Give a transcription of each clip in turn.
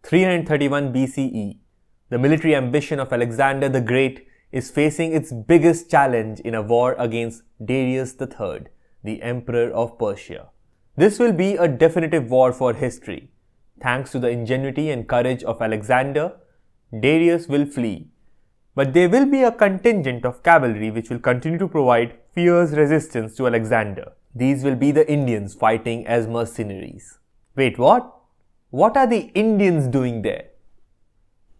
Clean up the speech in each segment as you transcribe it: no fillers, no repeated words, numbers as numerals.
331 BCE, the military ambition of Alexander the Great is facing its biggest challenge in a war against Darius III, the Emperor of Persia. This will be a definitive war for history. Thanks to the ingenuity and courage of Alexander, Darius will flee. But there will be a contingent of cavalry which will continue to provide fierce resistance to Alexander. These will be the Indians fighting as mercenaries. Wait, what? What are the Indians doing there?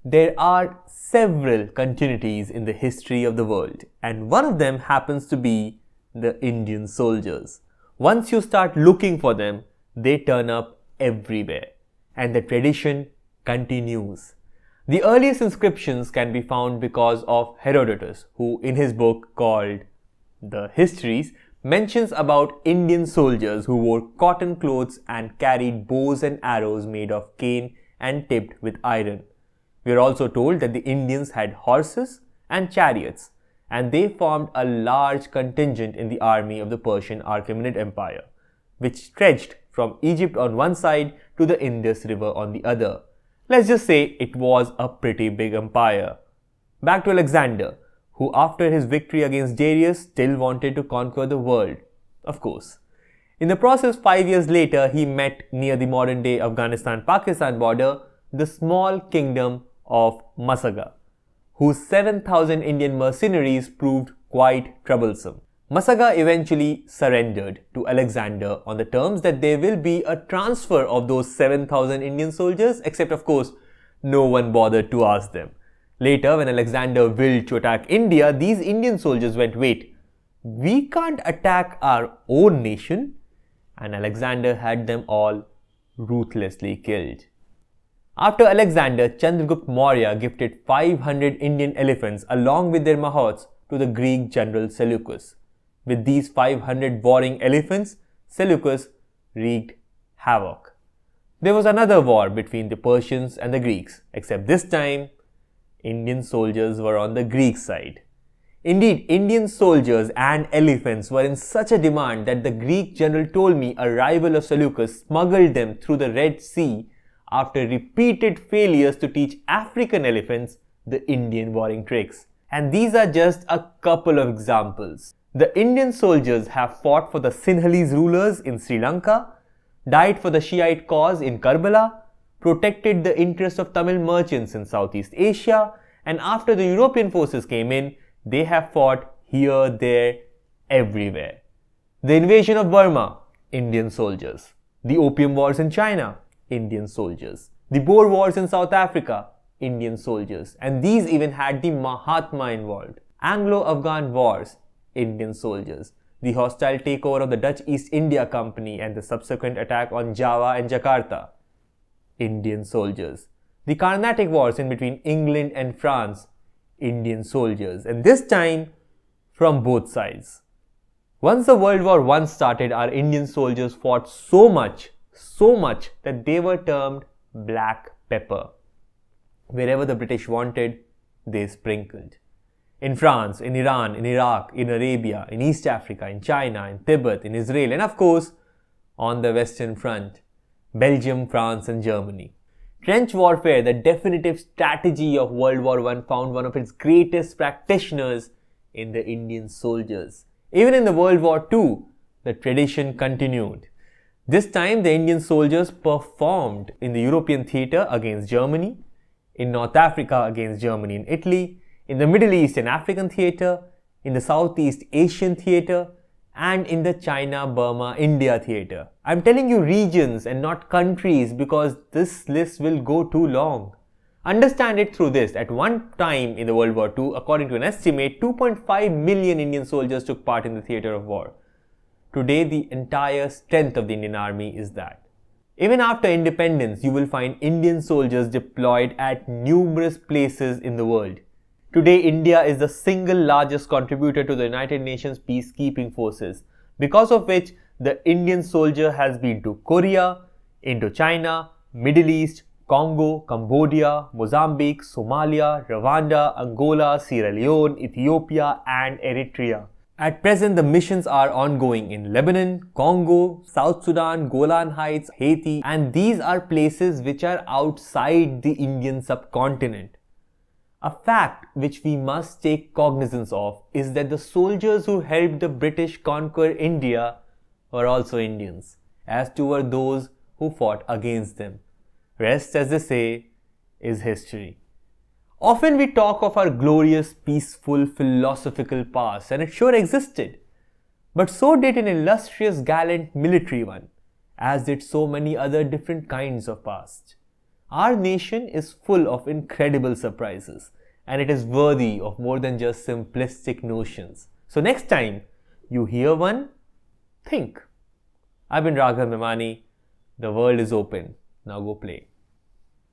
There are several continuities in the history of the world, and one of them happens to be the Indian soldiers. Once you start looking for them, they turn up everywhere, and the tradition continues. The earliest inscriptions can be found because of Herodotus, who in his book called The Histories mentions about Indian soldiers who wore cotton clothes and carried bows and arrows made of cane and tipped with iron. We are also told that the Indians had horses and chariots, and they formed a large contingent in the army of the Persian Achaemenid Empire, which stretched from Egypt on one side to the Indus River on the other. Let's just say it was a pretty big empire. Back to Alexander, who after his victory against Darius still wanted to conquer the world, of course. In the process, 5 years later, he met near the modern-day Afghanistan-Pakistan border the small kingdom of Masaga, whose 7,000 Indian mercenaries proved quite troublesome. Masaga eventually surrendered to Alexander on the terms that there will be a transfer of those 7,000 Indian soldiers, except of course, no one bothered to ask them. Later, when Alexander willed to attack India, these Indian soldiers went, wait, we can't attack our own nation? And Alexander had them all ruthlessly killed. After Alexander, Chandragupta Maurya gifted 500 Indian elephants along with their mahots to the Greek general Seleucus. With these 500 warring elephants, Seleucus wreaked havoc. There was another war between the Persians and the Greeks, except this time, Indian soldiers were on the Greek side. Indeed, Indian soldiers and elephants were in such a demand that the Greek general told me a rival of Seleucus smuggled them through the Red Sea after repeated failures to teach African elephants the Indian warring tricks. And these are just a couple of examples. The Indian soldiers have fought for the Sinhalese rulers in Sri Lanka, died for the Shiite cause in Karbala, protected the interests of Tamil merchants in Southeast Asia, and after the European forces came in, they have fought here, there, everywhere. The invasion of Burma, Indian soldiers. The Opium Wars in China, Indian soldiers. The Boer Wars in South Africa, Indian soldiers. And these even had the Mahatma involved. Anglo-Afghan Wars, Indian soldiers. The hostile takeover of the Dutch East India Company and the subsequent attack on Java and Jakarta, Indian soldiers. The Carnatic Wars in between England and France, Indian soldiers. And this time, from both sides. Once the World War I started, our Indian soldiers fought so much that they were termed black pepper. Wherever the British wanted, they sprinkled. In France, in Iran, in Iraq, in Arabia, in East Africa, in China, in Tibet, in Israel, and of course, on the Western Front, Belgium, France, and Germany. Trench warfare, the definitive strategy of World War I, found one of its greatest practitioners in the Indian soldiers. Even in the World War II, the tradition continued. This time, the Indian soldiers performed in the European theatre against Germany, in North Africa against Germany and Italy, in the Middle East and African theatre, in the Southeast Asian theatre, and in the China-Burma-India theatre. I'm telling you regions and not countries because this list will go too long. Understand it through this. At one time in the World War II, according to an estimate, 2.5 million Indian soldiers took part in the theatre of war. Today, the entire strength of the Indian Army is that. Even after independence, you will find Indian soldiers deployed at numerous places in the world. Today, India is the single largest contributor to the United Nations peacekeeping forces, because of which the Indian soldier has been to Korea, Indochina, Middle East, Congo, Cambodia, Mozambique, Somalia, Rwanda, Angola, Sierra Leone, Ethiopia, and Eritrea. At present, the missions are ongoing in Lebanon, Congo, South Sudan, Golan Heights, Haiti, and these are places which are outside the Indian subcontinent. A fact which we must take cognizance of is that the soldiers who helped the British conquer India were also Indians, as too were those who fought against them. Rest, as they say, is history. Often we talk of our glorious, peaceful, philosophical past, and it sure existed. But so did an illustrious, gallant military one, as did so many other different kinds of past. Our nation is full of incredible surprises, and it is worthy of more than just simplistic notions. So next time you hear one, think. I've been Raghav Mimani. The world is open. Now go play.